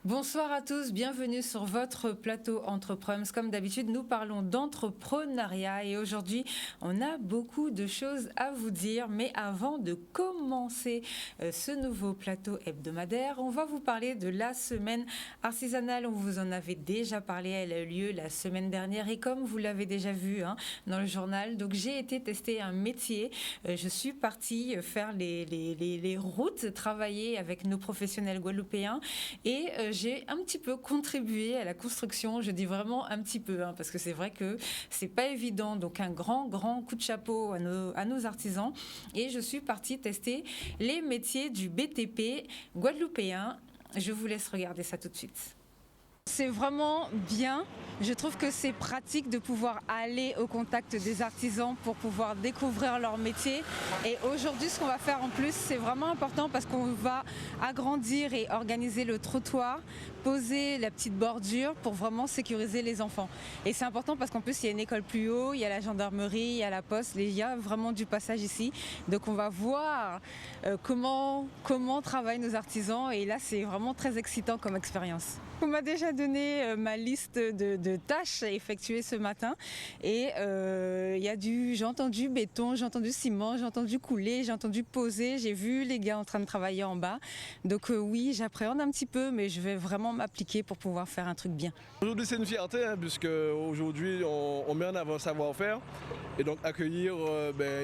Bonsoir à tous, bienvenue sur votre plateau Entrepreneus. Comme d'habitude, nous parlons d'entrepreneuriat et aujourd'hui, on a beaucoup de choses à vous dire. Mais avant de commencer ce nouveau plateau hebdomadaire, on va vous parler de la semaine artisanale. On vous en avait déjà parlé, elle a eu lieu la semaine dernière et comme vous l'avez déjà vu dans le journal, donc j'ai été tester un métier. Je suis partie faire les routes, travailler avec nos professionnels guadeloupéens et j'ai un petit peu contribué à la construction. Je dis vraiment un petit peu, parce que c'est vrai que c'est pas évident. Donc un grand coup de chapeau à nos artisans. Et je suis partie tester les métiers du BTP guadeloupéen. Je vous laisse regarder ça tout de suite. C'est vraiment bien. Je trouve que c'est pratique de pouvoir aller au contact des artisans pour pouvoir découvrir leur métier. Et aujourd'hui, ce qu'on va faire en plus, c'est vraiment important parce qu'on va agrandir et organiser le trottoir, poser la petite bordure pour vraiment sécuriser les enfants. Et c'est important parce qu'en plus, il y a une école plus haut, il y a la gendarmerie, il y a la poste, il y a vraiment du passage ici. Donc on va voir comment travaillent nos artisans et là, c'est vraiment très excitant comme expérience. On m'a déjà donné ma liste de tâches à effectuer ce matin et j'ai entendu béton, j'ai entendu ciment, j'ai entendu couler, j'ai entendu poser, j'ai vu les gars en train de travailler en bas. Donc oui, j'appréhende un petit peu, mais je vais vraiment m'appliquer pour pouvoir faire un truc bien. Aujourd'hui c'est une fierté puisque aujourd'hui on met en avant le savoir-faire et donc accueillir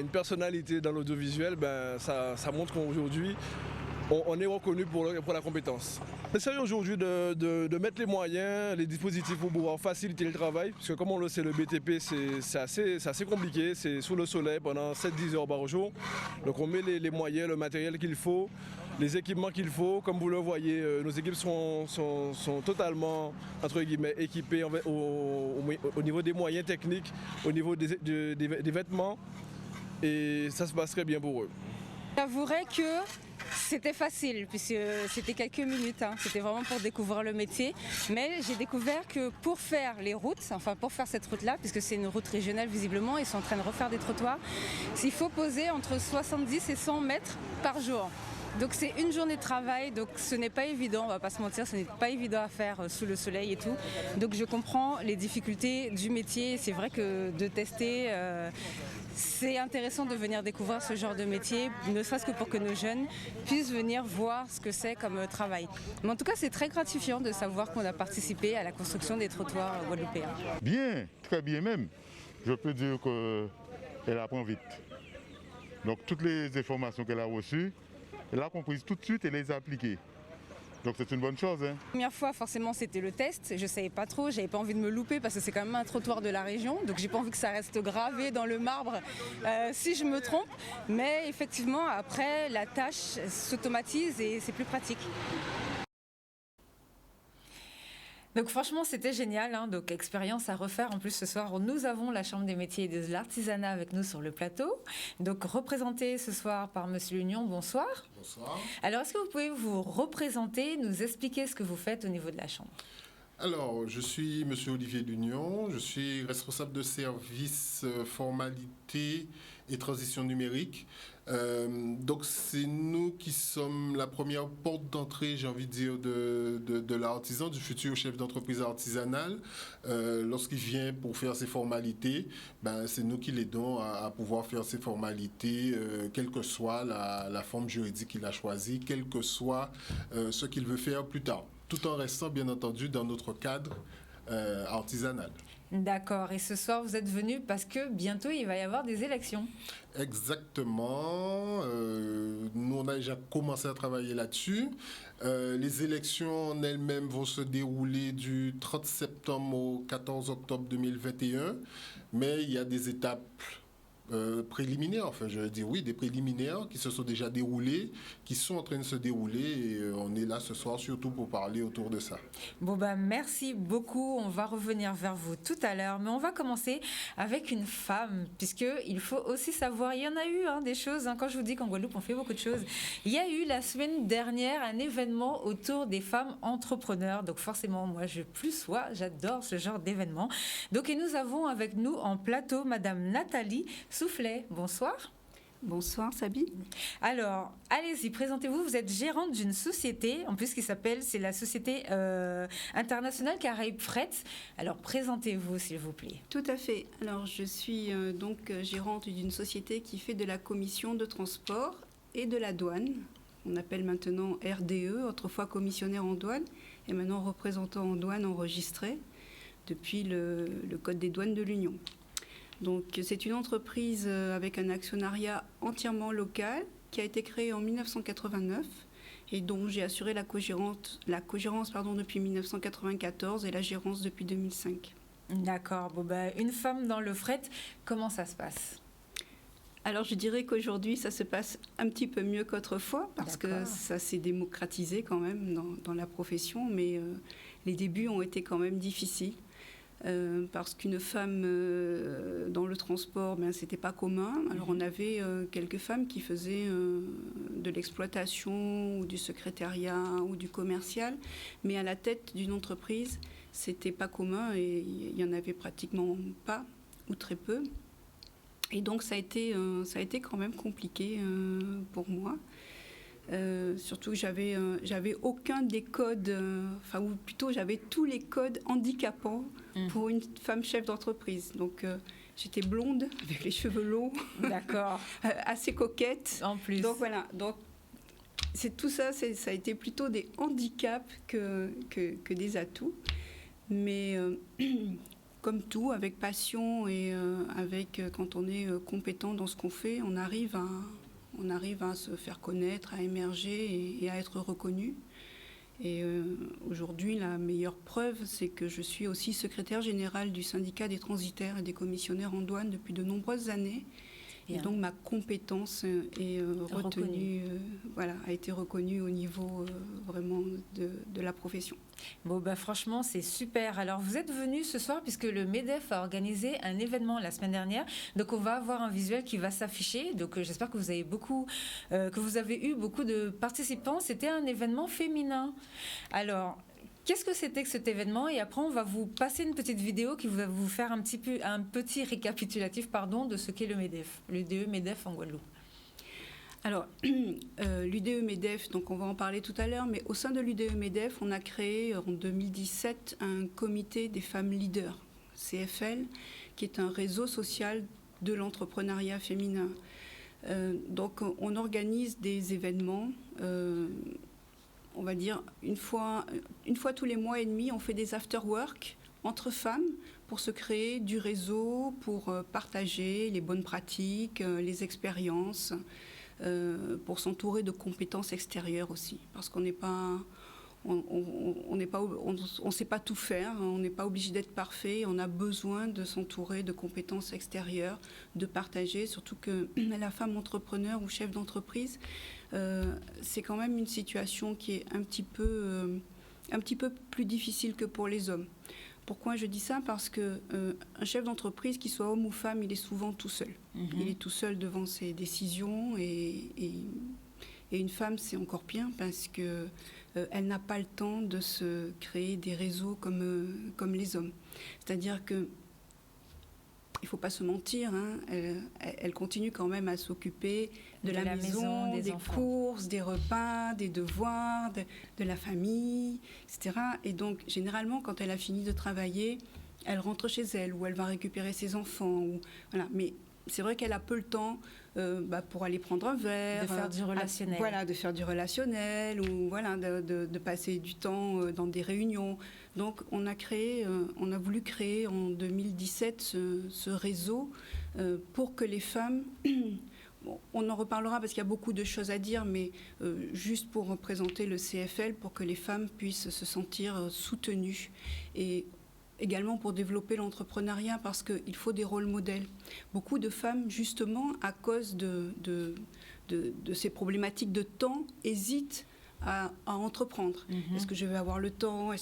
une personnalité dans l'audiovisuel, ça montre qu'aujourd'hui on est reconnu pour la compétence. J'essaie aujourd'hui de mettre les moyens, les dispositifs pour pouvoir faciliter le travail, parce que comme on le sait, le BTP c'est assez compliqué, c'est sous le soleil pendant 7-10 heures par jour. Donc on met les moyens, le matériel qu'il faut, les équipements qu'il faut. Comme vous le voyez, nos équipes sont totalement entre guillemets équipées au niveau des moyens techniques, au niveau des vêtements, et ça se passe très bien pour eux. J'avouerais que c'était facile puisque c'était quelques minutes, c'était vraiment pour découvrir le métier. Mais j'ai découvert que pour faire les routes, pour faire cette route-là, puisque c'est une route régionale visiblement, ils sont en train de refaire des trottoirs, il faut poser entre 70 et 100 mètres par jour. Donc c'est une journée de travail, donc ce n'est pas évident, on va pas se mentir, ce n'est pas évident à faire sous le soleil et tout. Donc je comprends les difficultés du métier, c'est vrai que de tester, c'est intéressant de venir découvrir ce genre de métier, ne serait-ce que pour que nos jeunes puissent venir voir ce que c'est comme travail. Mais en tout cas, c'est très gratifiant de savoir qu'on a participé à la construction des trottoirs guadeloupéens. Bien, très bien même. Je peux dire qu'elle apprend vite. Donc toutes les informations qu'elle a reçues, elle a comprises tout de suite et les a appliquées. Donc c'est une bonne chose. La première fois, forcément, c'était le test. Je ne savais pas trop, j'avais pas envie de me louper parce que c'est quand même un trottoir de la région. Donc j'ai pas envie que ça reste gravé dans le marbre si je me trompe. Mais effectivement, après, la tâche s'automatise et c'est plus pratique. Donc franchement, c'était génial, donc expérience à refaire. En plus, ce soir, nous avons la Chambre des métiers et de l'artisanat avec nous sur le plateau. Donc représenté ce soir par Monsieur Lunion, bonsoir. Bonsoir. Alors, est-ce que vous pouvez vous représenter, nous expliquer ce que vous faites au niveau de la Chambre ? Alors, je suis Monsieur Olivier Lunion, je suis responsable de service formalité et transition numérique. Donc c'est nous qui sommes la première porte d'entrée, j'ai envie de dire, de l'artisan, du futur chef d'entreprise artisanale. Lorsqu'il vient pour faire ses formalités, c'est nous qui l'aidons à pouvoir faire ses formalités, quelle que soit la forme juridique qu'il a choisie, quel que soit ce qu'il veut faire plus tard, tout en restant bien entendu dans notre cadre artisanal. D'accord. Et ce soir, vous êtes venu parce que bientôt, il va y avoir des élections. Exactement. Nous, on a déjà commencé à travailler là-dessus. Les élections en elles-mêmes vont se dérouler du 30 septembre au 14 octobre 2021. Mais il y a des étapes préliminaires, je veux dire, oui, des préliminaires qui se sont déjà déroulés, qui sont en train de se dérouler et on est là ce soir surtout pour parler autour de ça. Bon, merci beaucoup. On va revenir vers vous tout à l'heure, mais on va commencer avec une femme, puisqu'il faut aussi savoir, il y en a eu des choses, quand je vous dis qu'en Guadeloupe, on fait beaucoup de choses. Il y a eu la semaine dernière un événement autour des femmes entrepreneurs, donc forcément, moi, j'adore ce genre d'événement. Donc, et nous avons avec nous en plateau Madame Nathalie Soufflet. Bonsoir. Bonsoir Sabine. Alors, allez-y, présentez-vous. Vous êtes gérante d'une société, en plus c'est la société internationale Caraïbes Fret. Alors, présentez-vous, s'il vous plaît. Tout à fait. Alors, je suis donc gérante d'une société qui fait de la commission de transport et de la douane. On appelle maintenant RDE, autrefois commissionnaire en douane, et maintenant représentant en douane enregistré depuis le Code des douanes de l'Union. Donc, c'est une entreprise avec un actionnariat entièrement local qui a été créée en 1989 et dont j'ai assuré la cogérance depuis 1994 et la gérance depuis 2005. D'accord. Bon, une femme dans le fret, comment ça se passe ? Alors, je dirais qu'aujourd'hui, ça se passe un petit peu mieux qu'autrefois parce que ça s'est démocratisé quand même dans la profession, mais les débuts ont été quand même difficiles. Parce qu'une femme dans le transport, c'était pas commun. Alors on avait quelques femmes qui faisaient de l'exploitation ou du secrétariat ou du commercial, mais à la tête d'une entreprise, c'était pas commun et il y en avait pratiquement pas ou très peu. Et donc ça a été quand même compliqué pour moi. Surtout que j'avais aucun des codes, ou plutôt j'avais tous les codes handicapants pour une femme chef d'entreprise. Donc j'étais blonde avec les cheveux longs, d'accord, assez coquette. En plus. Donc voilà. Donc c'est tout ça, ça a été plutôt des handicaps que des atouts. Mais comme tout, avec passion et quand on est compétent dans ce qu'on fait, on arrive à se faire connaître, à émerger et à être reconnu. Et aujourd'hui, la meilleure preuve, c'est que je suis aussi secrétaire générale du syndicat des transitaires et des commissionnaires en douane depuis de nombreuses années. Et donc ma compétence est retenue, a été reconnue au niveau vraiment de la profession. Bon, franchement, c'est super. Alors, vous êtes venu ce soir puisque le MEDEF a organisé un événement la semaine dernière. Donc, on va avoir un visuel qui va s'afficher. Donc, j'espère que vous avez eu beaucoup de participants. C'était un événement féminin. Alors, qu'est-ce que c'était que cet événement ? Et après, on va vous passer une petite vidéo qui va vous faire un petit récapitulatif de ce qu'est le MEDEF, l'UDE MEDEF en Guadeloupe. Alors, l'UDE MEDEF, donc on va en parler tout à l'heure, mais au sein de l'UDE MEDEF, on a créé en 2017 un comité des femmes leaders, CFL, qui est un réseau social de l'entrepreneuriat féminin. Donc, on organise des événements. On va dire une fois tous les mois et demi, on fait des after-work entre femmes pour se créer du réseau, pour partager les bonnes pratiques, les expériences, pour s'entourer de compétences extérieures aussi, parce qu'on n'est pas, on sait pas tout faire, on n'est pas obligé d'être parfait, on a besoin de s'entourer de compétences extérieures, de partager, surtout que la femme entrepreneur ou chef d'entreprise, c'est quand même une situation qui est un petit peu plus difficile que pour les hommes. Pourquoi je dis ça ? Parce qu'un chef d'entreprise, qu'il soit homme ou femme, il est souvent tout seul. Il est tout seul devant ses décisions et une femme, c'est encore pire parce qu'elle n'a pas le temps de se créer des réseaux comme les hommes. C'est-à-dire que il ne faut pas se mentir, elle continue quand même à s'occuper de la maison, des courses, des repas, des devoirs, de la famille, etc. Et donc, généralement, quand elle a fini de travailler, elle rentre chez elle ou elle va récupérer ses enfants. Voilà. Mais c'est vrai qu'elle a peu le temps pour aller prendre un verre. De faire du relationnel. De faire du relationnel ou de passer du temps dans des réunions. Donc, on a voulu créer en 2017 ce réseau pour que les femmes... on en reparlera parce qu'il y a beaucoup de choses à dire, mais juste pour représenter le CFL, pour que les femmes puissent se sentir soutenues et également pour développer l'entrepreneuriat parce qu'il faut des rôles modèles. Beaucoup de femmes, justement, à cause de ces problématiques de temps, hésitent à entreprendre. Est-ce que je vais avoir le temps ?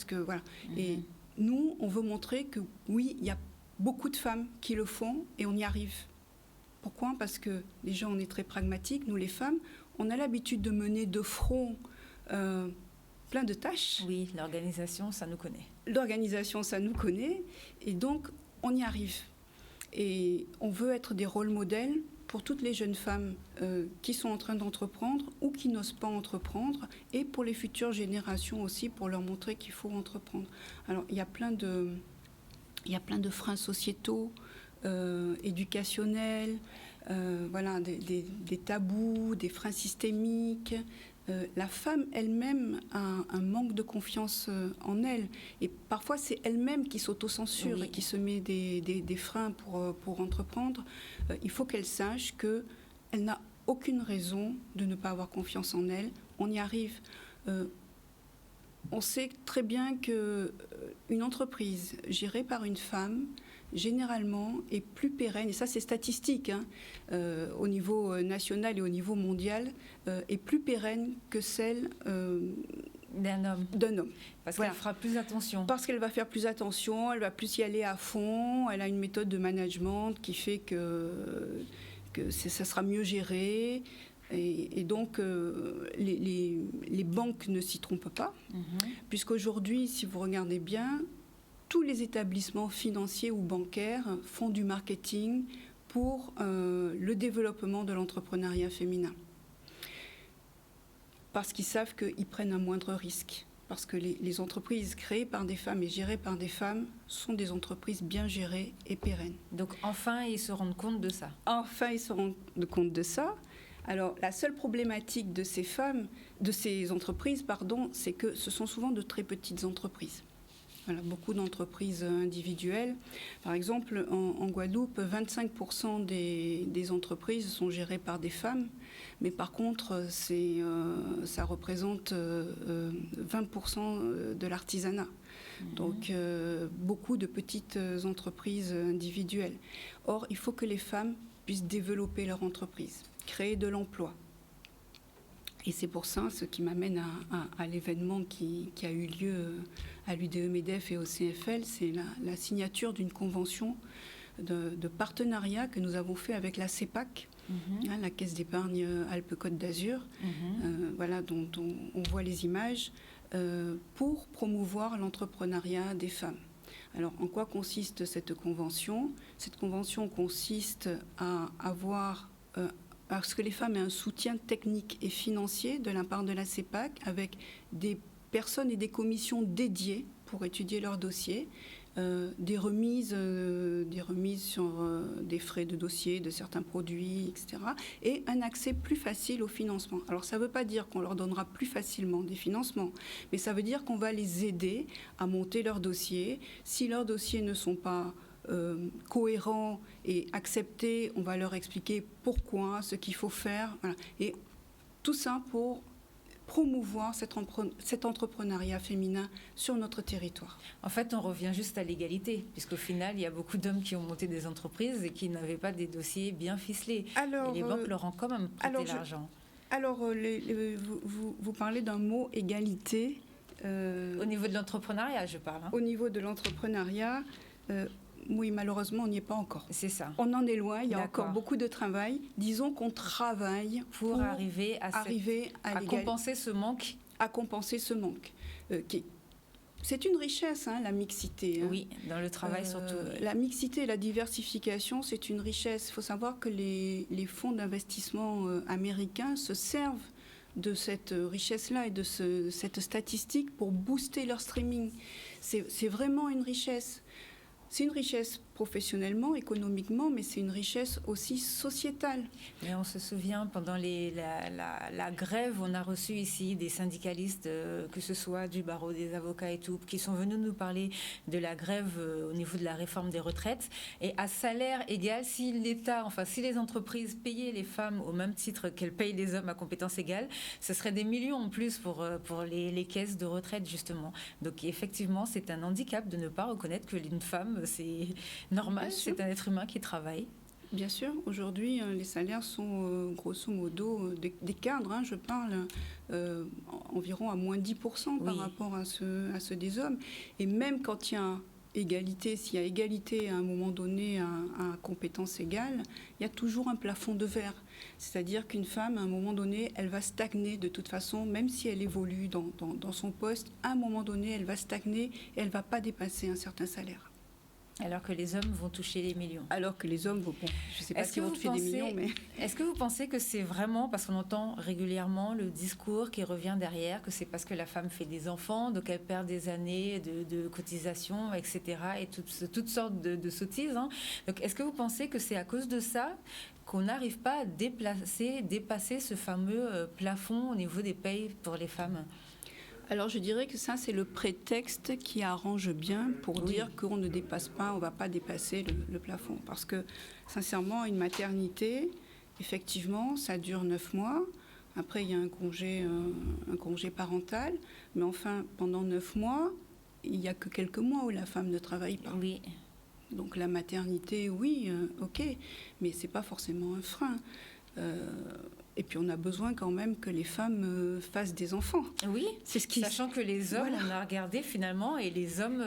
Et nous, on veut montrer que oui, il y a beaucoup de femmes qui le font et on y arrive. Pourquoi ? Parce que déjà, on est très pragmatiques. Nous, les femmes, on a l'habitude de mener de front plein de tâches. Oui, l'organisation, ça nous connaît. L'organisation, ça nous connaît. Et donc, on y arrive. Et on veut être des rôles modèles pour toutes les jeunes femmes qui sont en train d'entreprendre ou qui n'osent pas entreprendre, et pour les futures générations aussi, pour leur montrer qu'il faut entreprendre. Alors, il y a plein de freins sociétaux, éducationnels, voilà, des tabous, des freins systémiques. La femme elle-même a un manque de confiance en elle. Et parfois, c'est elle-même qui s'autocensure et qui se met des freins pour entreprendre. Il faut qu'elle sache qu'elle n'a aucune raison de ne pas avoir confiance en elle. On y arrive. On sait très bien qu'une entreprise gérée par une femme, généralement, est plus pérenne, et ça c'est statistique, au niveau national et au niveau mondial, est plus pérenne que celle d'un homme. Parce Voilà. qu'elle fera plus attention. Parce qu'elle va faire plus attention, elle va plus y aller à fond, elle a une méthode de management qui fait que ça sera mieux géré. Et donc, les banques ne s'y trompent pas, puisqu'aujourd'hui, si vous regardez bien, tous les établissements financiers ou bancaires font du marketing pour le développement de l'entrepreneuriat féminin. Parce qu'ils savent qu'ils prennent un moindre risque. Parce que les entreprises créées par des femmes et gérées par des femmes sont des entreprises bien gérées et pérennes. Donc, enfin, ils se rendent compte de ça. Enfin, ils se rendent compte de ça. Alors, la seule problématique de ces entreprises, c'est que ce sont souvent de très petites entreprises. Voilà, beaucoup d'entreprises individuelles. Par exemple, en Guadeloupe, 25% des entreprises sont gérées par des femmes, mais par contre, ça représente 20% de l'artisanat. Donc, beaucoup de petites entreprises individuelles. Or, il faut que les femmes puissent développer leur entreprise, créer de l'emploi. Et c'est pour ça, ce qui m'amène à l'événement qui a eu lieu à l'UDE-MEDEF et au CFL, c'est la signature d'une convention de partenariat que nous avons fait avec la CEPAC, la Caisse d'épargne Alpes-Côte d'Azur, voilà, dont on voit les images, pour promouvoir l'entrepreneuriat des femmes. Alors, en quoi consiste cette convention ? Cette convention consiste à ce que les femmes aient un soutien technique et financier de la part de la CEPAC, avec des personnes et des commissions dédiées pour étudier leurs dossiers, des remises sur des frais de dossier de certains produits, etc. Et un accès plus facile au financement. Alors, ça ne veut pas dire qu'on leur donnera plus facilement des financements, mais ça veut dire qu'on va les aider à monter leurs dossiers. Si leurs dossiers ne sont pas cohérents et acceptés, on va leur expliquer pourquoi, ce qu'il faut faire. Voilà. Et tout ça pour promouvoir cet entrepreneuriat féminin sur notre territoire. En fait, on revient juste à l'égalité, puisqu'au final, il y a beaucoup d'hommes qui ont monté des entreprises et qui n'avaient pas des dossiers bien ficelés. Et les banques leur ont quand même prêté l'argent. Alors, vous parlez d'un mot égalité. Au niveau de l'entrepreneuriat, je parle. Au niveau de l'entrepreneuriat, oui, malheureusement, on n'y est pas encore. C'est ça. On en est loin, il y a encore beaucoup de travail. Disons qu'on travaille pour arriver à compenser ce manque. À compenser ce manque. C'est une richesse, la mixité. Oui, dans le travail surtout. Oui. La mixité et la diversification, c'est une richesse. Il faut savoir que les fonds d'investissement américains se servent de cette richesse-là et de cette statistique pour booster leur streaming. C'est vraiment une richesse. C'est une richesse professionnellement, économiquement, mais c'est une richesse aussi sociétale. Mais on se souvient, pendant la grève, on a reçu ici des syndicalistes, que ce soit du barreau, des avocats et tout, qui sont venus nous parler de la grève au niveau de la réforme des retraites. Et à salaire égal, si l'État, si les entreprises payaient les femmes au même titre qu'elles payent les hommes à compétences égales, ce serait des millions en plus pour les caisses de retraite, justement. Donc effectivement, c'est un handicap de ne pas reconnaître que une femme, c'est normal, c'est un être humain qui travaille. Bien sûr, aujourd'hui, les salaires sont grosso modo des cadres, je parle, environ à moins 10% par rapport à ceux des hommes. Et même quand il y a égalité, s'il y a égalité à un moment donné à compétences égales, il y a toujours un plafond de verre. C'est-à-dire qu'une femme, à un moment donné, elle va stagner de toute façon, même si elle évolue dans son poste, à un moment donné, elle va stagner et elle ne va pas dépasser un certain salaire. Alors que les hommes vont toucher les millions. Alors que les hommes, bon, je ne sais pas s'ils vont toucher des millions, mais... Est-ce que vous pensez que c'est vraiment, parce qu'on entend régulièrement le discours qui revient derrière, que c'est parce que la femme fait des enfants, donc elle perd des années de cotisation, etc., et toutes sortes de sottises, hein. Donc est-ce que vous pensez que c'est à cause de ça qu'on n'arrive pas à dépasser ce fameux plafond au niveau des payes pour les femmes ? Alors je dirais que ça, c'est le prétexte qui arrange bien pour dire qu'on ne dépasse pas, on ne va pas dépasser le plafond. Parce que sincèrement, une maternité, effectivement, ça dure 9 mois. Après, il y a un congé parental. Mais enfin, pendant 9 mois, il n'y a que quelques mois où la femme ne travaille pas. Oui. Donc la maternité, oui, ok, mais ce n'est pas forcément un frein. Et puis on a besoin quand même que les femmes fassent des enfants. Oui, c'est sachant que les hommes, on a regardé finalement, et les hommes,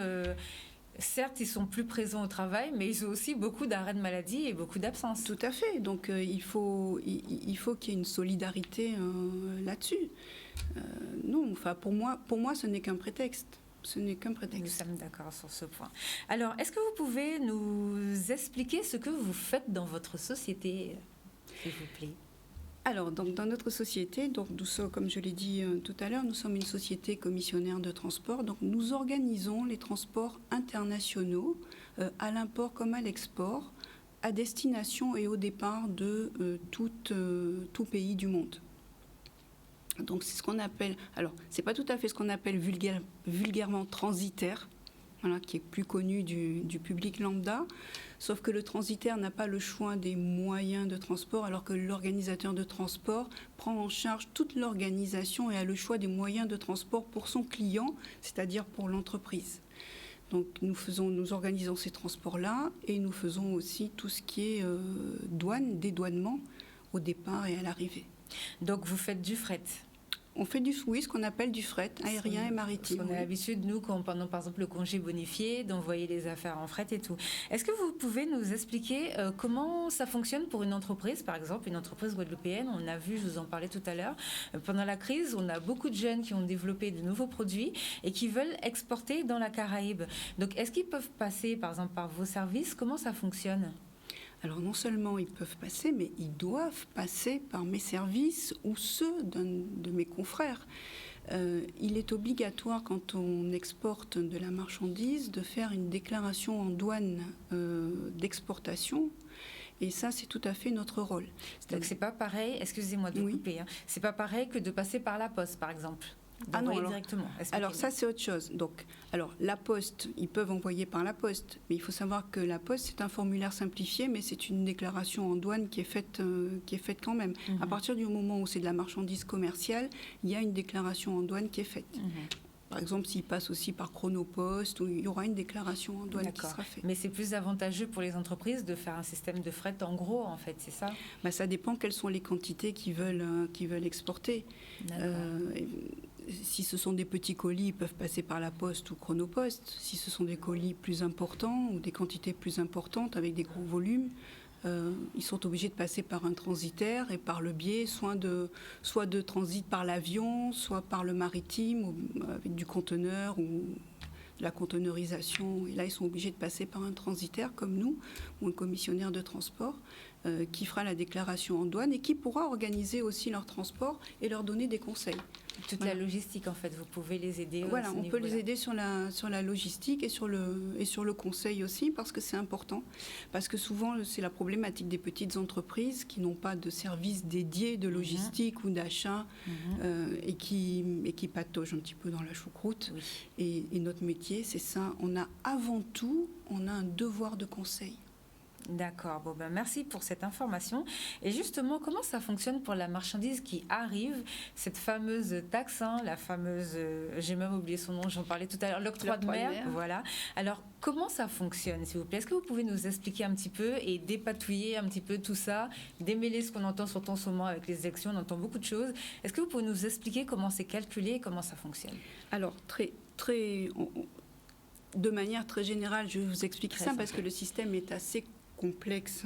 certes, ils sont plus présents au travail, mais ils ont aussi beaucoup d'arrêts de maladie et beaucoup d'absences. Tout à fait. Donc il faut qu'il y ait une solidarité là-dessus. Non, enfin pour moi, ce n'est qu'un prétexte. Ce n'est qu'un prétexte. Nous sommes d'accord sur ce point. Alors, est-ce que vous pouvez nous expliquer ce que vous faites dans votre société, s'il vous plaît ? Alors, donc, dans notre société, donc, nous sommes, comme je l'ai dit tout à l'heure, nous sommes une société commissionnaire de transport. Donc, nous organisons les transports internationaux, à l'import comme à l'export, à destination et au départ de tout pays du monde. Donc, c'est ce qu'on appelle, alors, c'est pas tout à fait ce qu'on appelle vulgairement transitaire, voilà, qui est plus connu du public lambda. Sauf que le transitaire n'a pas le choix des moyens de transport, alors que l'organisateur de transport prend en charge toute l'organisation et a le choix des moyens de transport pour son client, c'est-à-dire pour l'entreprise. Donc nous organisons ces transports-là et nous faisons aussi tout ce qui est dédouanement au départ et à l'arrivée. Donc vous faites du fret ? On fait ce qu'on appelle du fret aérien et maritime. On a l'habitude, nous, pendant par exemple le congé bonifié, d'envoyer les affaires en fret et tout. Est-ce que vous pouvez nous expliquer comment ça fonctionne pour une entreprise, par exemple, une entreprise guadeloupéenne? On a vu, je vous en parlais tout à l'heure, pendant la crise, on a beaucoup de jeunes qui ont développé de nouveaux produits et qui veulent exporter dans la Caraïbe. Donc, est-ce qu'ils peuvent passer, par exemple, par vos services? Comment ça fonctionne? Alors non seulement ils peuvent passer, mais ils doivent passer par mes services ou ceux de mes confrères. Il est obligatoire, quand on exporte de la marchandise, de faire une déclaration en douane d'exportation. Et ça, c'est tout à fait notre rôle. Donc c'est pas pareil, excusez-moi de vous couper, hein, c'est pas pareil que de passer par la poste, par exemple. Ah non, directement. Alors ça, c'est autre chose. Donc, alors la poste, ils peuvent envoyer par la poste, mais il faut savoir que la poste, c'est un formulaire simplifié, mais c'est une déclaration en douane qui est faite quand même. À partir du moment où c'est de la marchandise commerciale, il y a une déclaration en douane qui est faite. Par exemple, s'il passe aussi par Chronopost, il y aura une déclaration en douane qui sera faite. Mais c'est plus avantageux pour les entreprises de faire un système de fret en gros, en fait, c'est ça? Ça dépend quelles sont les quantités qu'ils veulent exporter. Si ce sont des petits colis, ils peuvent passer par la poste ou Chronopost. Si ce sont des colis plus importants ou des quantités plus importantes avec des gros volumes, ils sont obligés de passer par un transitaire et par le biais soit de transit par l'avion, soit par le maritime, ou avec du conteneur ou de la conteneurisation. Et là, ils sont obligés de passer par un transitaire comme nous, ou un commissionnaire de transport, qui fera la déclaration en douane et qui pourra organiser aussi leur transport et leur donner des conseils. Toute la logistique, en fait, vous pouvez les aider. Voilà, on peut les aider sur la logistique et sur le conseil aussi, parce que c'est important. Parce que souvent, c'est la problématique des petites entreprises qui n'ont pas de service dédié de logistique ou d'achat et qui pataugent un petit peu dans la choucroute. Oui. Et notre métier, c'est ça. On a un devoir de conseil. D'accord, merci pour cette information. Et justement, comment ça fonctionne pour la marchandise qui arrive, cette fameuse taxe, la fameuse, j'ai même oublié son nom, j'en parlais tout à l'heure, l'octroi de mer. Voilà. Alors, comment ça fonctionne, s'il vous plaît? Est-ce que vous pouvez nous expliquer un petit peu et dépatouiller un petit peu tout ça, démêler ce qu'on entend surtout en ce moment avec les élections, on entend beaucoup de choses. Est-ce que vous pouvez nous expliquer comment c'est calculé et comment ça fonctionne? Alors, de manière très générale, je vais vous expliquer ça parce que le système est assez complexe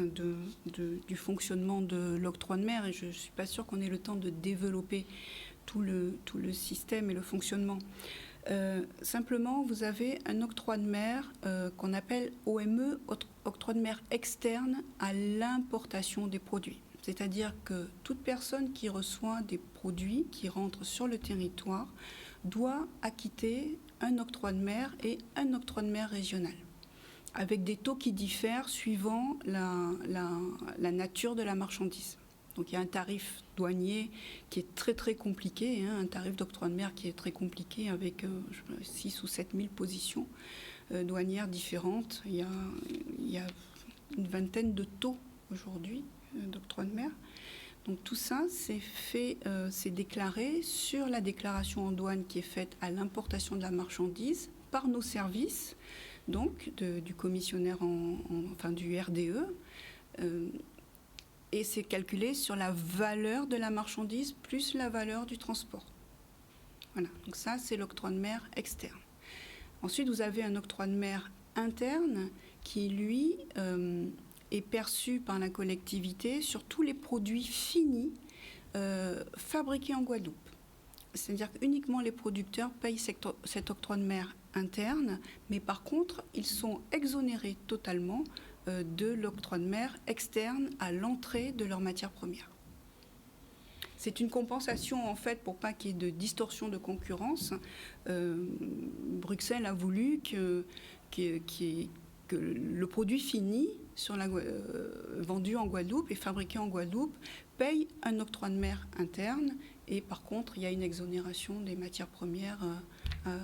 du fonctionnement de l'octroi de mer et je ne suis pas sûre qu'on ait le temps de développer tout le système et le fonctionnement. Simplement, vous avez un octroi de mer qu'on appelle OME, octroi de mer externe à l'importation des produits. C'est-à-dire que toute personne qui reçoit des produits qui rentrent sur le territoire doit acquitter un octroi de mer et un octroi de mer régional, avec des taux qui diffèrent suivant la nature de la marchandise. Donc il y a un tarif douanier qui est très très compliqué, un tarif d'octroi de mer qui est très compliqué avec 6 ou 7 000 positions douanières différentes. Il y a une vingtaine de taux aujourd'hui d'octroi de mer. Donc tout ça, c'est déclaré sur la déclaration en douane qui est faite à l'importation de la marchandise par nos services, donc du commissionnaire, enfin du RDE. Et c'est calculé sur la valeur de la marchandise plus la valeur du transport. Voilà, donc ça, c'est l'octroi de mer externe. Ensuite, vous avez un octroi de mer interne qui, lui, est perçu par la collectivité sur tous les produits finis fabriqués en Guadeloupe. C'est-à-dire qu'uniquement les producteurs payent cet octroi de mer interne, mais par contre, ils sont exonérés totalement de l'octroi de mer externe à l'entrée de leurs matières premières. C'est une compensation, en fait, pour pas qu'il y ait de distorsion de concurrence. Bruxelles a voulu que le produit fini vendu en Guadeloupe et fabriqué en Guadeloupe paye un octroi de mer interne et par contre, il y a une exonération des matières premières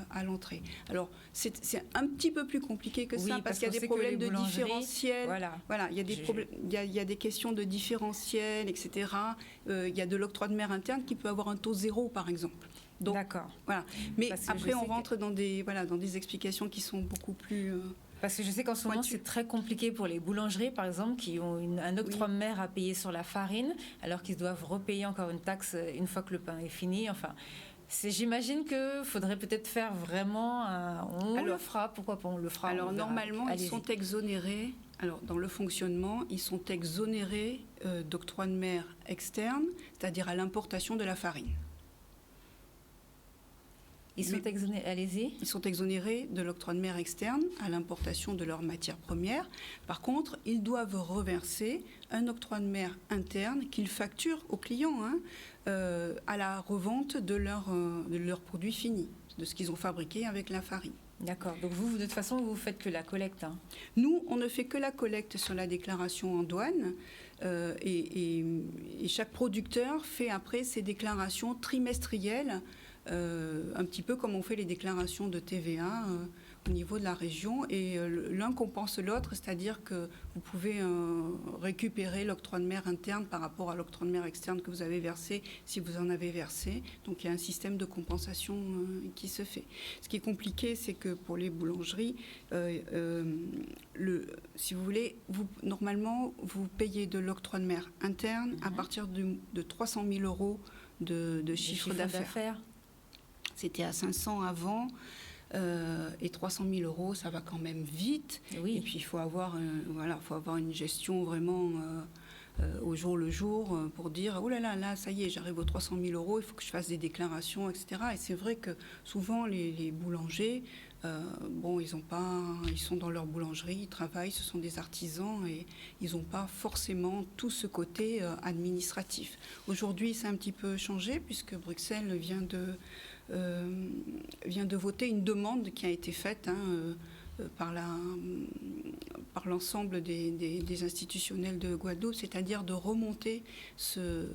à l'entrée. Alors, c'est un petit peu plus compliqué que ça parce qu'il y a des problèmes de différentiel. Voilà, il y a des problèmes, il y a des questions de différentiel, etc. Il y a de l'octroi de mer interne qui peut avoir un taux zéro, par exemple. Donc, d'accord. Voilà. Mais après, on rentre dans des explications qui sont beaucoup plus... Parce que je sais qu'en ce moment, c'est très compliqué pour les boulangeries, par exemple, qui ont un octroi de mer à payer sur la farine, alors qu'ils doivent repayer encore une taxe une fois que le pain est fini. Enfin, j'imagine qu'il faudrait peut-être faire vraiment on le fera, pourquoi pas on le fera. Alors, normalement, ils sont exonérés. Alors, dans le fonctionnement, ils sont exonérés d'octroi de mer externe, c'est-à-dire à l'importation de la farine. Ils sont exonérés, allez-y. Ils sont exonérés de l'octroi de mer externe à l'importation de leurs matières premières. Par contre, ils doivent reverser un octroi de mer interne qu'ils facturent aux clients à la revente de leurs produits finis, de ce qu'ils ont fabriqué avec la farine. D'accord. Donc vous, de toute façon, vous faites que la collecte. Nous, on ne fait que la collecte sur la déclaration en douane. Et chaque producteur fait après ses déclarations trimestrielles, un petit peu comme on fait les déclarations de TVA au niveau de la région. Et l'un compense l'autre, c'est-à-dire que vous pouvez récupérer l'octroi de mer interne par rapport à l'octroi de mer externe que vous avez versé, si vous en avez versé. Donc il y a un système de compensation qui se fait. Ce qui est compliqué, c'est que pour les boulangeries, si vous voulez, normalement, vous payez de l'octroi de mer interne à partir de 300 000 euros de chiffre d'affaires. C'était à 500 avant, et 300 000 euros, ça va quand même vite. Oui. Et puis il faut avoir une gestion vraiment au jour le jour pour dire oh là, ça y est, j'arrive aux 300 000 euros, il faut que je fasse des déclarations, etc. Et c'est vrai que souvent les boulangers, ils sont dans leur boulangerie, ils travaillent, ce sont des artisans et ils n'ont pas forcément tout ce côté administratif. Aujourd'hui, ça a un petit peu changé puisque Bruxelles vient de voter une demande qui a été faite par l'ensemble des institutionnels de Guadeloupe, c'est-à-dire de remonter ce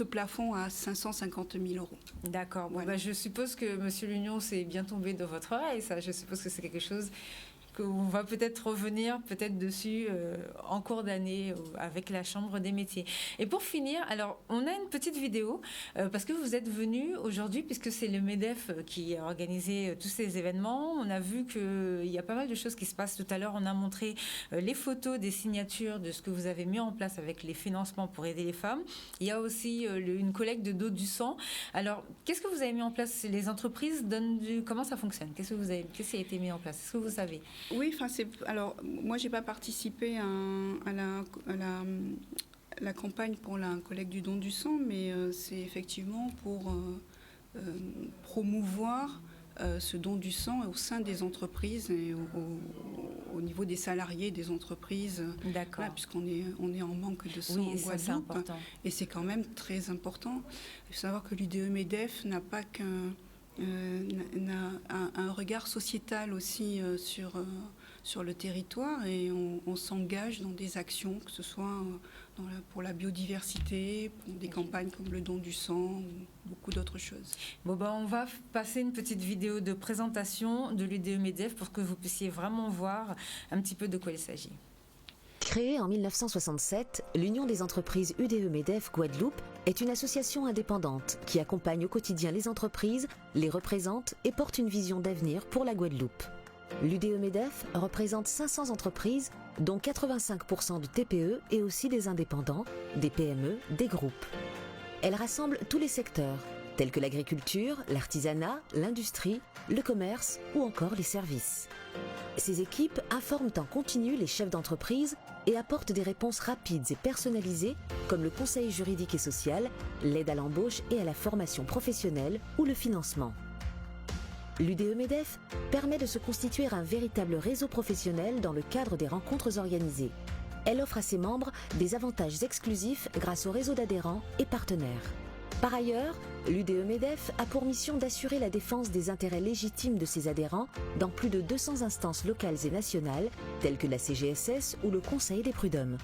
plafond à 550 000 euros. D'accord. Bon, voilà. Je suppose que Monsieur Lunion, c'est bien tombé dans votre oreille, ça. Je suppose que c'est quelque chose qu'on va peut-être revenir dessus en cours d'année avec la Chambre des métiers. Et pour finir, alors on a une petite vidéo parce que vous êtes venu aujourd'hui puisque c'est le MEDEF qui a organisé tous ces événements. On a vu qu'il y a pas mal de choses qui se passent. Tout à l'heure, on a montré les photos des signatures de ce que vous avez mis en place avec les financements pour aider les femmes. Il y a aussi une collecte de don du sang. Alors, qu'est-ce que vous avez mis en place? Les entreprises donnent comment ça fonctionne? Qu'est-ce qui a été mis en place? Est-ce que vous savez? Oui, alors moi j'ai pas participé à la campagne pour la collecte du don du sang, mais c'est effectivement pour promouvoir ce don du sang au sein des entreprises et au niveau des salariés des entreprises. D'accord. Voilà, puisqu'on est en manque de sang en ça, c'est Guadeloupe. important. Et c'est quand même très important. Il faut savoir que l'UDE-MEDEF n'a pas un regard sociétal aussi sur le territoire, et on s'engage dans des actions, que ce soit pour la biodiversité, pour des campagnes comme le don du sang, ou beaucoup d'autres choses. Bon, on va passer une petite vidéo de présentation de l'UDE-MEDEF pour que vous puissiez vraiment voir un petit peu de quoi il s'agit. Créée en 1967, l'Union des entreprises UDE-MEDEF Guadeloupe est une association indépendante qui accompagne au quotidien les entreprises, les représente et porte une vision d'avenir pour la Guadeloupe. L'UDE-MEDEF représente 500 entreprises, dont 85% de TPE et aussi des indépendants, des PME, des groupes. Elle rassemble tous les secteurs, tels que l'agriculture, l'artisanat, l'industrie, le commerce ou encore les services. Ces équipes informent en continu les chefs d'entreprise et apportent des réponses rapides et personnalisées comme le conseil juridique et social, l'aide à l'embauche et à la formation professionnelle ou le financement. L'UDE-MEDEF permet de se constituer un véritable réseau professionnel dans le cadre des rencontres organisées. Elle offre à ses membres des avantages exclusifs grâce au réseau d'adhérents et partenaires. Par ailleurs, l'UDE-MEDEF a pour mission d'assurer la défense des intérêts légitimes de ses adhérents dans plus de 200 instances locales et nationales, telles que la CGSS ou le Conseil des prud'hommes.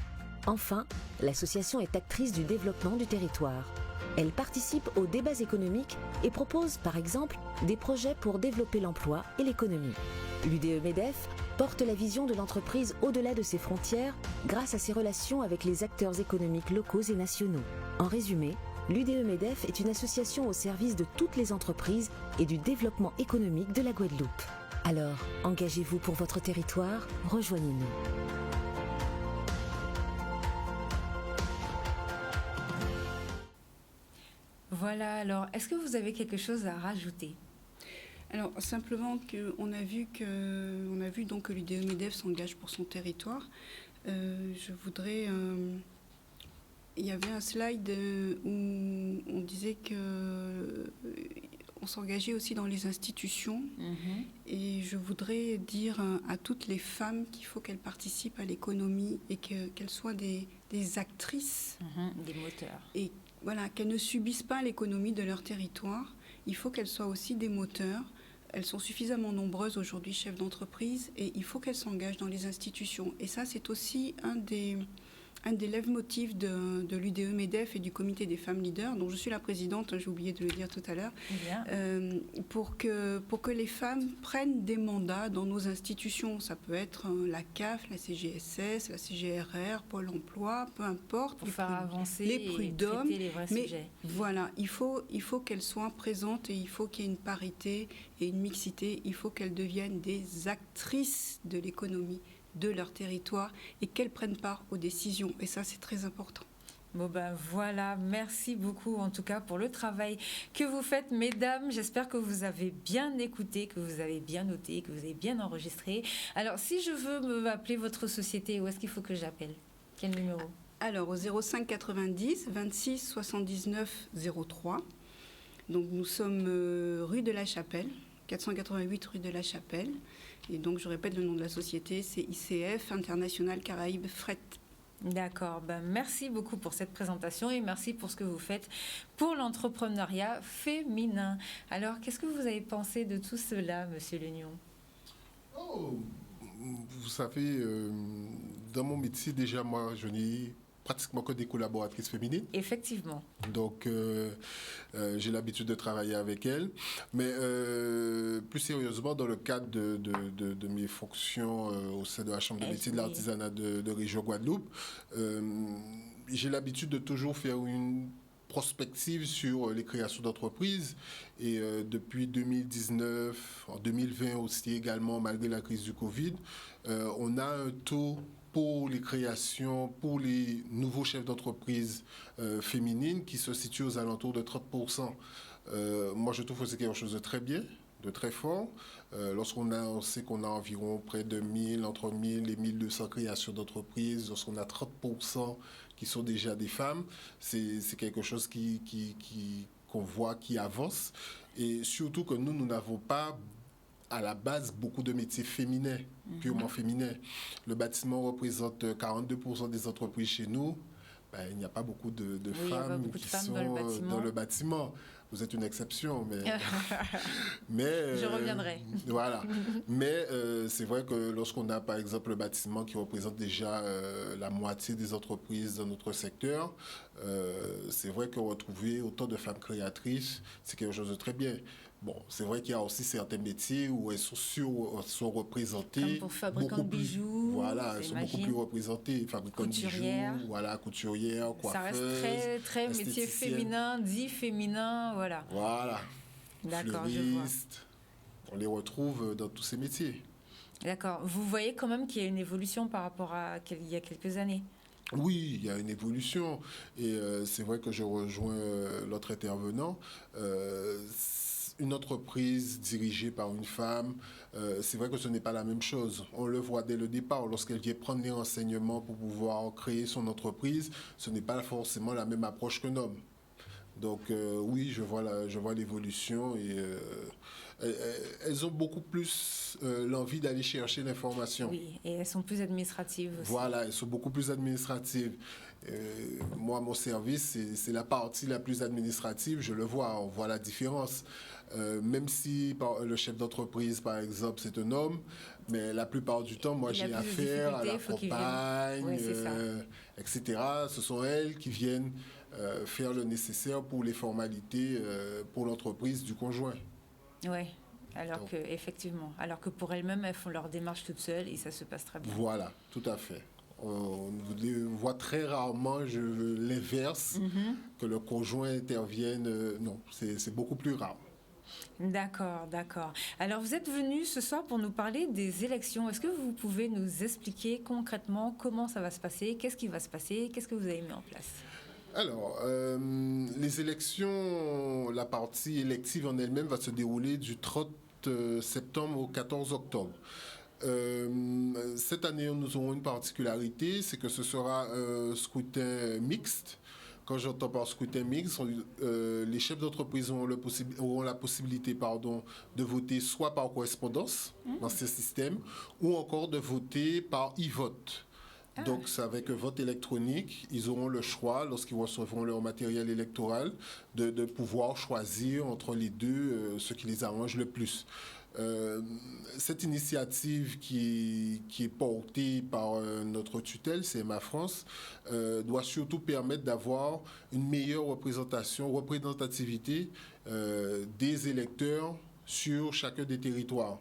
Enfin, l'association est actrice du développement du territoire. Elle participe aux débats économiques et propose, par exemple, des projets pour développer l'emploi et l'économie. L'UDE-MEDEF porte la vision de l'entreprise au-delà de ses frontières grâce à ses relations avec les acteurs économiques locaux et nationaux. En résumé, l'UDE-MEDEF est une association au service de toutes les entreprises et du développement économique de la Guadeloupe. Alors, engagez-vous pour votre territoire, rejoignez-nous. Voilà, alors, est-ce que vous avez quelque chose à rajouter ? Alors, simplement qu'on a vu donc que l'UDE-MEDEF s'engage pour son territoire. Je voudrais... il y avait un slide où on disait qu'on s'engageait aussi dans les institutions. Et je voudrais dire à toutes les femmes qu'il faut qu'elles participent à l'économie et qu'elles soient des actrices. Des moteurs. Et voilà, qu'elles ne subissent pas l'économie de leur territoire. Il faut qu'elles soient aussi des moteurs. Elles sont suffisamment nombreuses aujourd'hui, chefs d'entreprise, et il faut qu'elles s'engagent dans les institutions. Et ça, c'est aussi un des leitmotifs de l'UDE-MEDEF et du comité des femmes leaders, dont je suis la présidente, j'ai oublié de le dire tout à l'heure, pour que les femmes prennent des mandats dans nos institutions. Ça peut être la CAF, la CGSS, la CGRR, Pôle emploi, peu importe. Pour faire avancer les prud'hommes, les vrais sujets. Voilà, il faut qu'elles soient présentes et il faut qu'il y ait une parité et une mixité. Il faut qu'elles deviennent des actrices de l'économie de leur territoire et qu'elles prennent part aux décisions. Et ça, c'est très important. Bon voilà, merci beaucoup en tout cas pour le travail que vous faites, mesdames. J'espère que vous avez bien écouté, que vous avez bien noté, que vous avez bien enregistré. Alors, si je veux m'appeler votre société, où est-ce qu'il faut que j'appelle ? Quel numéro ? Alors, au 05 90 26 79 03. Donc, nous sommes rue de la Chapelle, 488 rue de la Chapelle. Et donc, je répète le nom de la société, c'est ICF, International Caraïbes Fret. D'accord, merci beaucoup pour cette présentation et merci pour ce que vous faites pour l'entrepreneuriat féminin. Alors, qu'est-ce que vous avez pensé de tout cela, Monsieur Legnon ? Vous savez, dans mon métier, déjà, moi, je n'ai pratiquement que des collaboratrices féminines. Effectivement. Donc, j'ai l'habitude de travailler avec elles. Mais plus sérieusement, dans le cadre de mes fonctions au sein de la Chambre de métiers de l'artisanat de Région Guadeloupe, j'ai l'habitude de toujours faire une prospective sur les créations d'entreprises. Et depuis 2019, en 2020 aussi également, malgré la crise du Covid, on a un taux pour les créations, pour les nouveaux chefs d'entreprise féminines qui se situent aux alentours de 30%. Moi, je trouve que c'est quelque chose de très bien, de très fort. On sait qu'on a environ près de 1000, entre 1000 et 1200 créations d'entreprises, lorsqu'on a 30% qui sont déjà des femmes, c'est quelque chose qu'on voit qui avancent. Et surtout que nous n'avons pas à la base beaucoup de métiers féminins, purement féminins. Le bâtiment représente 42% des entreprises chez nous. Ben, il n'y a pas beaucoup de femmes qui sont dans le bâtiment. Vous êtes une exception, mais je reviendrai. Voilà. Mais c'est vrai que lorsqu'on a, par exemple, le bâtiment qui représente déjà la moitié des entreprises dans notre secteur, c'est vrai que retrouver autant de femmes créatrices, c'est quelque chose de très bien. Bon, c'est vrai qu'il y a aussi certains métiers où elles sont représentées. Comme pour fabricants de bijoux. Voilà, elles sont beaucoup plus représentées. Fabricants de bijoux, voilà, couturières, coiffeuses. Ça reste très métier féminin, dit féminin, voilà. Voilà. D'accord, je vois. On les retrouve dans tous ces métiers. D'accord. Vous voyez quand même qu'il y a une évolution par rapport à il y a quelques années. Oui, il y a une évolution. Et c'est vrai que je rejoins l'autre intervenant. Une entreprise dirigée par une femme, c'est vrai que ce n'est pas la même chose. On le voit dès le départ, lorsqu'elle vient prendre les renseignements pour pouvoir créer son entreprise, ce n'est pas forcément la même approche qu'un homme. Donc oui, je vois l'évolution et elles ont beaucoup plus l'envie d'aller chercher l'information. Oui, et elles sont plus administratives aussi. Voilà, elles sont beaucoup plus administratives. Moi, mon service, c'est la partie la plus administrative, je le vois, on voit la différence. Même si le chef d'entreprise, par exemple, c'est un homme, mais la plupart du temps, moi, j'ai affaire à la compagne, etc. Ce sont elles qui viennent faire le nécessaire pour les formalités pour l'entreprise du conjoint. Oui, alors que pour elles-mêmes, elles font leur démarche toutes seules et ça se passe très bien. Voilà, tout à fait. On voit très rarement l'inverse, que le conjoint intervienne. Non, c'est beaucoup plus rare. D'accord, d'accord. Alors, vous êtes venu ce soir pour nous parler des élections. Est-ce que vous pouvez nous expliquer concrètement comment ça va se passer? Qu'est-ce qui va se passer? Qu'est-ce que vous avez mis en place? Alors, les élections, la partie élective en elle-même va se dérouler du 30 septembre au 14 octobre. Cette année, nous aurons une particularité, c'est que ce sera un scrutin mixte. Quand j'entends par scrutin mixte, les chefs d'entreprise auront la possibilité de voter soit par correspondance dans ce système, ou encore de voter par e-vote. Donc, c'est avec vote électronique, ils auront le choix, lorsqu'ils recevront leur matériel électoral, de pouvoir choisir entre les deux ce qui les arrange le plus. Cette initiative qui est portée par notre tutelle, CMA France, doit surtout permettre d'avoir une meilleure représentativité des électeurs sur chacun des territoires.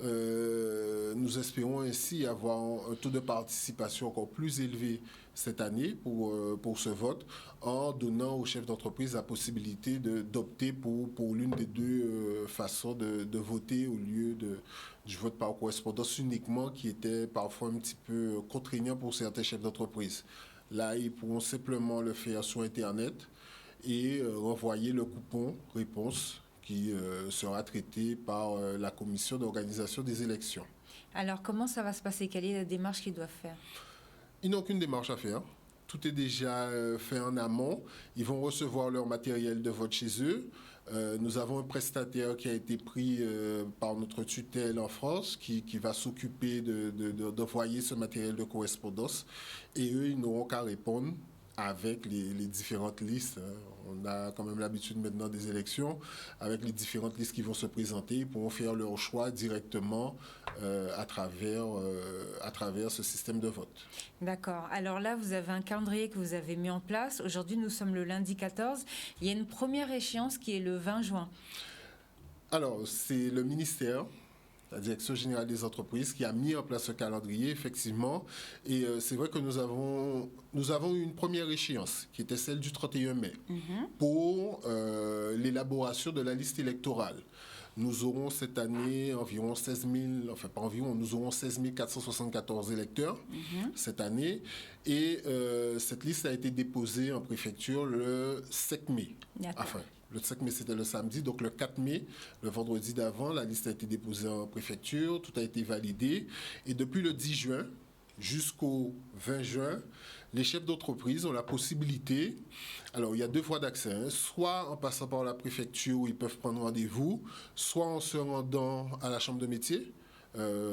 Nous espérons ainsi avoir un taux de participation encore plus élevé cette année pour ce vote, en donnant aux chefs d'entreprise la possibilité d'opter pour l'une des deux façons de voter au lieu du vote par correspondance uniquement, qui était parfois un petit peu contraignant pour certains chefs d'entreprise. Là, ils pourront simplement le faire sur Internet et renvoyer le coupon réponse qui sera traité par la commission d'organisation des élections. Alors, comment ça va se passer? Quelle est la démarche qu'ils doivent faire? Ils n'ont qu'une démarche à faire. Tout est déjà fait en amont. Ils vont recevoir leur matériel de vote chez eux. Nous avons un prestataire qui a été pris par notre tutelle en France qui va s'occuper d'envoyer ce matériel de correspondance. Et eux, ils n'auront qu'à répondre avec les différentes listes. On a quand même l'habitude maintenant des élections, avec les différentes listes qui vont se présenter. Ils pourront faire leur choix directement à travers ce système de vote. D'accord. Alors là, vous avez un calendrier que vous avez mis en place. Aujourd'hui, nous sommes le lundi 14. Il y a une première échéance qui est le 20 juin. Alors, c'est le ministère, la Direction générale des entreprises, qui a mis en place ce calendrier, effectivement. Et c'est vrai que nous avons eu une première échéance, qui était celle du 31 mai, pour l'élaboration de la liste électorale. Nous aurons cette année environ 16 474 électeurs cette année. Et cette liste a été déposée en préfecture le 7 mai. Enfin, le 5 mai, c'était le samedi. Donc, le 4 mai, le vendredi d'avant, la liste a été déposée en préfecture. Tout a été validé. Et depuis le 10 juin, jusqu'au 20 juin, les chefs d'entreprise ont la possibilité, alors il y a 2 voies d'accès, hein, soit en passant par la préfecture où ils peuvent prendre rendez-vous, soit en se rendant à la chambre de métier,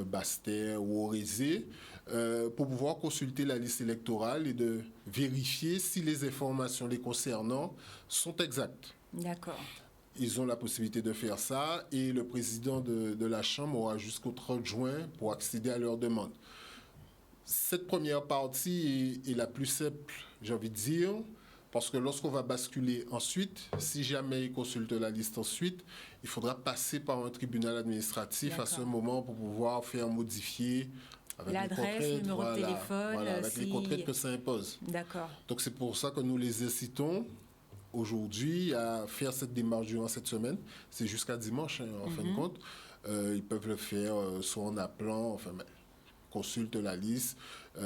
Basse-Terre ou Orézé, pour pouvoir consulter la liste électorale et de vérifier si les informations les concernant sont exactes. D'accord. Ils ont la possibilité de faire ça et le président de la Chambre aura jusqu'au 30 juin pour accéder à leurs demandes. Cette première partie est la plus simple, j'ai envie de dire, parce que lorsqu'on va basculer ensuite, si jamais ils consultent la liste ensuite, il faudra passer par un tribunal administratif à ce moment pour pouvoir faire modifier avec l'adresse, le numéro de téléphone, avec les contraintes que ça impose. D'accord. Donc c'est pour ça que nous les incitons aujourd'hui à faire cette démarche durant cette semaine. C'est jusqu'à dimanche, hein, en fin de compte. Ils peuvent le faire soit en appelant, consulte la liste,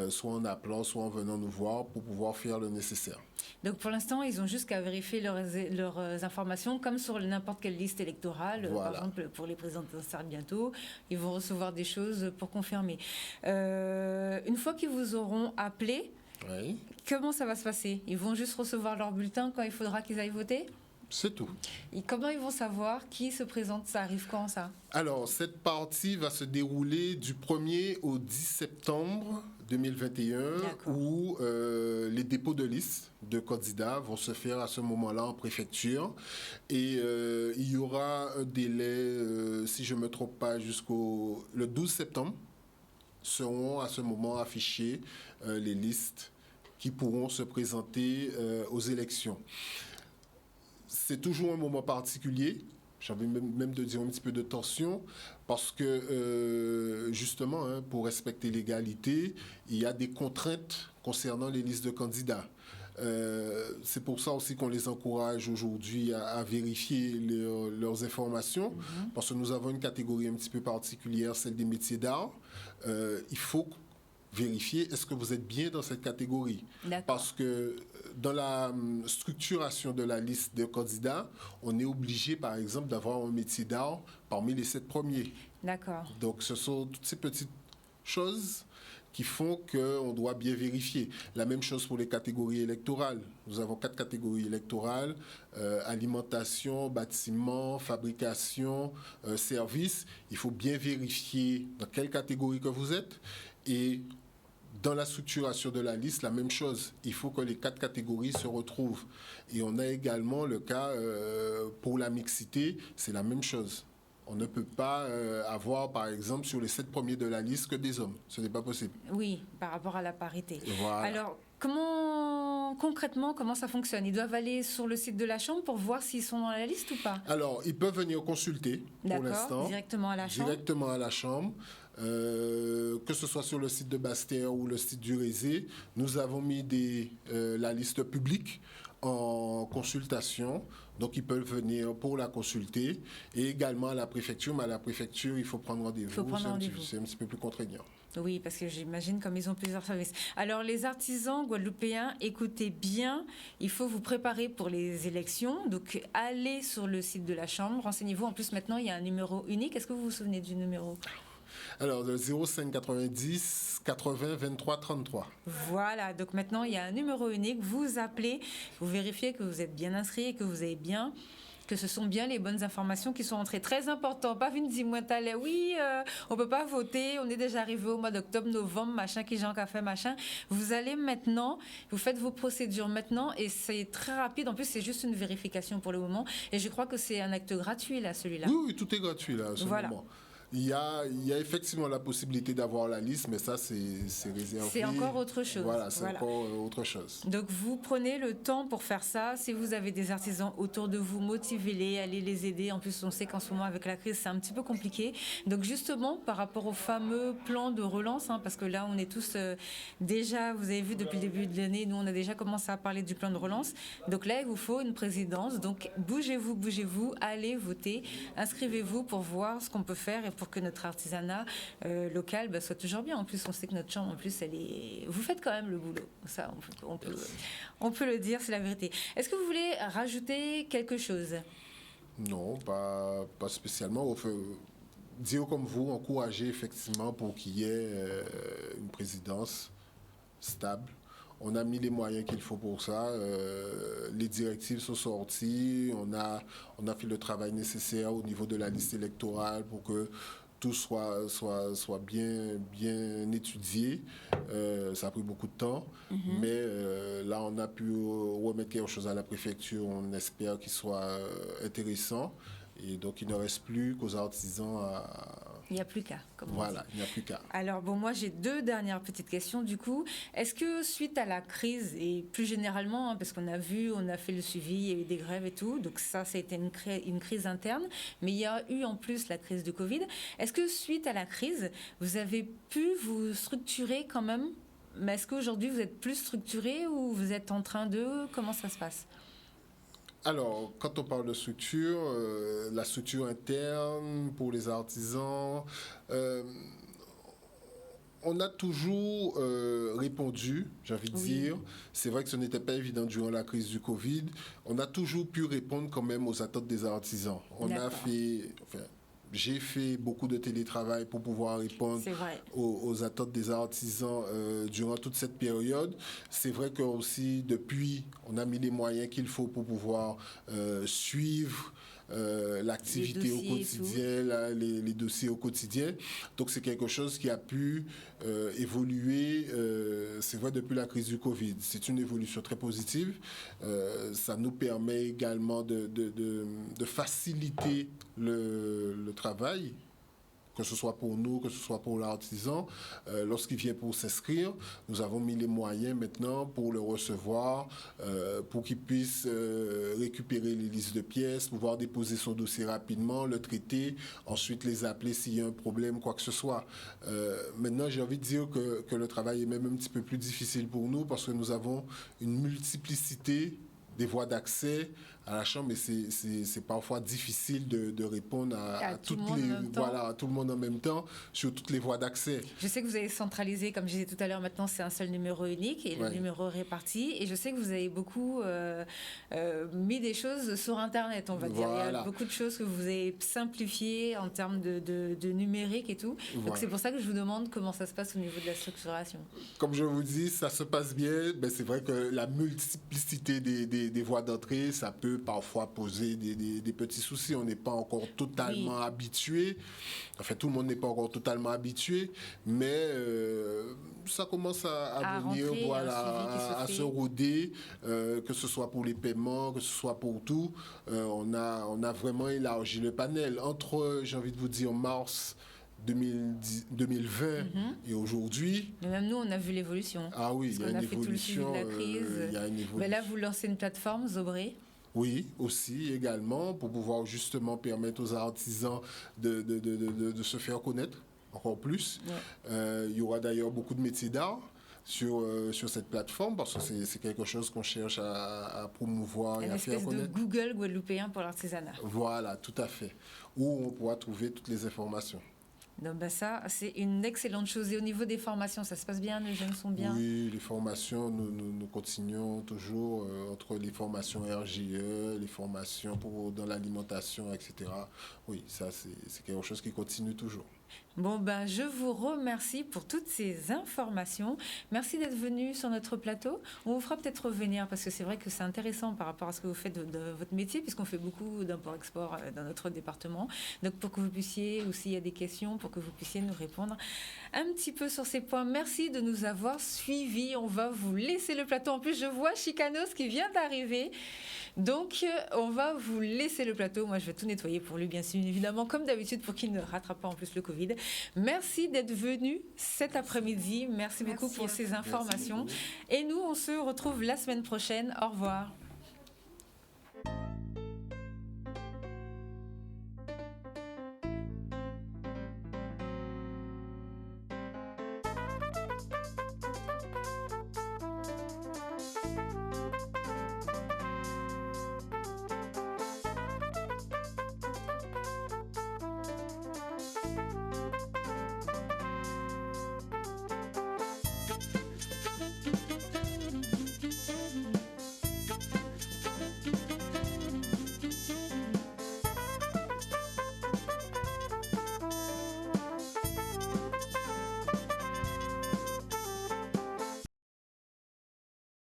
soit en appelant, soit en venant nous voir pour pouvoir faire le nécessaire. Donc pour l'instant, ils ont juste qu'à vérifier leurs informations, comme sur n'importe quelle liste électorale. Voilà. Par exemple, pour les présidentielles bientôt, ils vont recevoir des choses pour confirmer. Une fois qu'ils vous auront appelé, Oui. comment ça va se passer? Ils vont juste recevoir leur bulletin quand il faudra qu'ils aillent voter? C'est tout. Et comment ils vont savoir qui se présente? Ça arrive quand, ça? Alors, cette partie va se dérouler du 1er au 10 septembre 2021, où les dépôts de liste de candidats vont se faire à ce moment-là en préfecture. Et il y aura un délai, si je ne me trompe pas, jusqu'au le 12 septembre, seront à ce moment affichées les listes qui pourront se présenter aux élections. C'est toujours un moment particulier, j'ai envie même de dire un petit peu de tension, parce que justement, hein, pour respecter l'égalité, il y a des contraintes concernant les listes de candidats. C'est pour ça aussi qu'on les encourage aujourd'hui à vérifier leurs informations, parce que nous avons une catégorie un petit peu particulière, celle des métiers d'art. Il faut vérifier est-ce que vous êtes bien dans cette catégorie. Parce que dans la structuration de la liste de candidats, on est obligé, par exemple, d'avoir un métier d'art parmi les 7 premiers. D'accord. Donc, ce sont toutes ces petites choses qui font qu'on doit bien vérifier. La même chose pour les catégories électorales. Nous avons 4 catégories électorales, alimentation, bâtiment, fabrication, services. Il faut bien vérifier dans quelle catégorie que vous êtes. Et dans la structuration de la liste, la même chose. Il faut que les 4 catégories se retrouvent. Et on a également le cas pour la mixité, c'est la même chose. On ne peut pas avoir, par exemple, sur les 7 premiers de la liste que des hommes. Ce n'est pas possible. Oui, par rapport à la parité. Voilà. Alors, concrètement, comment ça fonctionne? Ils doivent aller sur le site de la Chambre pour voir s'ils sont dans la liste ou pas? Alors, ils peuvent venir consulter pour l'instant. Directement à la Chambre? Directement à la Chambre. Que ce soit sur le site de Basse-Terre ou le site du Rézé, nous avons mis la liste publique en consultation. Donc, ils peuvent venir pour la consulter. Et également à la préfecture. Mais à la préfecture, il faut prendre rendez-vous. C'est un petit peu plus contraignant. Oui, parce que j'imagine comme ils ont plusieurs services. Alors, les artisans guadeloupéens, écoutez bien, il faut vous préparer pour les élections. Donc, allez sur le site de la Chambre, renseignez-vous. En plus, maintenant, il y a un numéro unique. Est-ce que vous vous souvenez du numéro? Alors, le 05 90 80 23 33. Voilà, donc maintenant, il y a un numéro unique. Vous appelez, vous vérifiez que vous êtes bien inscrit et que vous avez bien... que ce sont bien les bonnes informations qui sont entrées. Très important, pas une dis-moi oui, on peut pas voter, on est déjà arrivé au mois d'octobre, novembre, machin, qui Jean Café, machin. Vous allez maintenant, vous faites vos procédures maintenant et c'est très rapide. En plus, c'est juste une vérification pour le moment. Et je crois que c'est un acte gratuit, là, celui-là. Oui, tout est gratuit, là, à ce moment. Il y a effectivement la possibilité d'avoir la liste, mais ça, c'est réservé. C'est encore autre chose. Voilà, c'est encore autre chose. Donc, vous prenez le temps pour faire ça. Si vous avez des artisans autour de vous, motivez-les, allez les aider. En plus, on sait qu'en ce moment, avec la crise, c'est un petit peu compliqué. Donc, justement, par rapport au fameux plan de relance, hein, parce que là, on est tous déjà, vous avez vu, depuis le début de l'année, nous, on a déjà commencé à parler du plan de relance. Donc là, il vous faut une présidence. Donc, bougez-vous, allez voter, inscrivez-vous pour voir ce qu'on peut faire et pour que notre artisanat local soit toujours bien. En plus, on sait que notre chambre, en plus, vous faites quand même le boulot. Ça, on peut le dire, c'est la vérité. Est-ce que vous voulez rajouter quelque chose? Non, pas spécialement. dire comme vous, encourager effectivement pour qu'il y ait une présidence stable. On a mis les moyens qu'il faut pour ça. Les directives sont sorties. On a fait le travail nécessaire au niveau de la liste électorale pour que tout soit bien étudié. Ça a pris beaucoup de temps. Mais là, on a pu remettre quelque chose à la préfecture. On espère qu'il soit intéressant. Et donc, il ne reste plus qu'aux artisans à... Il n'y a plus qu'à. Voilà, il n'y a plus qu'à. Alors, bon, moi, j'ai 2 dernières petites questions, du coup. Est-ce que, suite à la crise, et plus généralement, parce qu'on a vu, on a fait le suivi, il y a eu des grèves et tout, donc ça a été une crise interne, mais il y a eu en plus la crise de Covid. Est-ce que, suite à la crise, vous avez pu vous structurer quand même? Mais est-ce qu'aujourd'hui, vous êtes plus structuré ou vous êtes en train de... Comment ça se passe? Alors, quand on parle de structure, la structure interne pour les artisans, on a toujours répondu, j'ai envie de dire. C'est vrai que ce n'était pas évident durant la crise du Covid. On a toujours pu répondre quand même aux attentes des artisans. J'ai fait beaucoup de télétravail pour pouvoir répondre aux attentes des artisans durant toute cette période. C'est vrai que aussi depuis, on a mis les moyens qu'il faut pour pouvoir suivre l'activité au quotidien, les dossiers au quotidien. Donc c'est quelque chose qui a pu évoluer, c'est vrai, depuis la crise du Covid. C'est une évolution très positive. Ça nous permet également de faciliter le travail, que ce soit pour nous, que ce soit pour l'artisan. Lorsqu'il vient pour s'inscrire, nous avons mis les moyens maintenant pour le recevoir, pour qu'il puisse récupérer les listes de pièces, pouvoir déposer son dossier rapidement, le traiter, ensuite les appeler s'il y a un problème, quoi que ce soit. Maintenant, j'ai envie de dire que le travail est même un petit peu plus difficile pour nous parce que nous avons une multiplicité des voies d'accès à la chambre, mais c'est parfois difficile de répondre à tout le monde en même temps sur toutes les voies d'accès. Je sais que vous avez centralisé, comme je disais tout à l'heure, maintenant c'est un seul numéro unique et le numéro réparti. Et je sais que vous avez beaucoup mis des choses sur Internet, on va dire. Il y a beaucoup de choses que vous avez simplifiées en termes de numérique et tout. Donc c'est pour ça que je vous demande comment ça se passe au niveau de la structuration. Comme je vous dis, ça se passe bien. Ben, c'est vrai que la multiplicité des voies d'entrée, ça peut parfois poser des petits soucis. On n'est pas encore totalement habitué. Enfin, tout le monde n'est pas encore totalement habitué, mais ça commence à venir, à se roder, que ce soit pour les paiements, que ce soit pour tout. On a vraiment élargi le panel. Entre, j'ai envie de vous dire, mars 2020 et aujourd'hui. Mais même nous, on a vu l'évolution. Ah oui, il y a une évolution. Fait tout le suivi de la crise. Mais là, vous lancez une plateforme, Zobré. Oui, aussi, également, pour pouvoir justement permettre aux artisans de se faire connaître encore plus. Il y aura d'ailleurs beaucoup de métiers d'art sur cette plateforme parce que c'est quelque chose qu'on cherche à promouvoir et à faire connaître. Une espèce de Google guadeloupéen pour l'artisanat. Voilà, tout à fait. Où on pourra trouver toutes les informations. Donc ça, c'est une excellente chose. Et au niveau des formations, ça se passe bien? Les jeunes sont bien? Oui, les formations, nous continuons toujours entre les formations RGE, les formations dans l'alimentation, etc. Oui, ça, c'est quelque chose qui continue toujours. Bon, je vous remercie pour toutes ces informations. Merci d'être venu sur notre plateau. On vous fera peut-être revenir parce que c'est vrai que c'est intéressant par rapport à ce que vous faites de votre métier puisqu'on fait beaucoup d'import-export dans notre département. Donc, pour que vous puissiez, ou s'il y a des questions, pour que vous puissiez nous répondre un petit peu sur ces points. Merci de nous avoir suivis. On va vous laisser le plateau. En plus, je vois Chicanos qui vient d'arriver. Donc, on va vous laisser le plateau. Moi, je vais tout nettoyer pour lui, bien sûr, évidemment, comme d'habitude, pour qu'il ne rattrape pas en plus le Covid. Merci d'être venu cet après-midi. Merci beaucoup pour ces informations. Et nous, on se retrouve la semaine prochaine. Au revoir.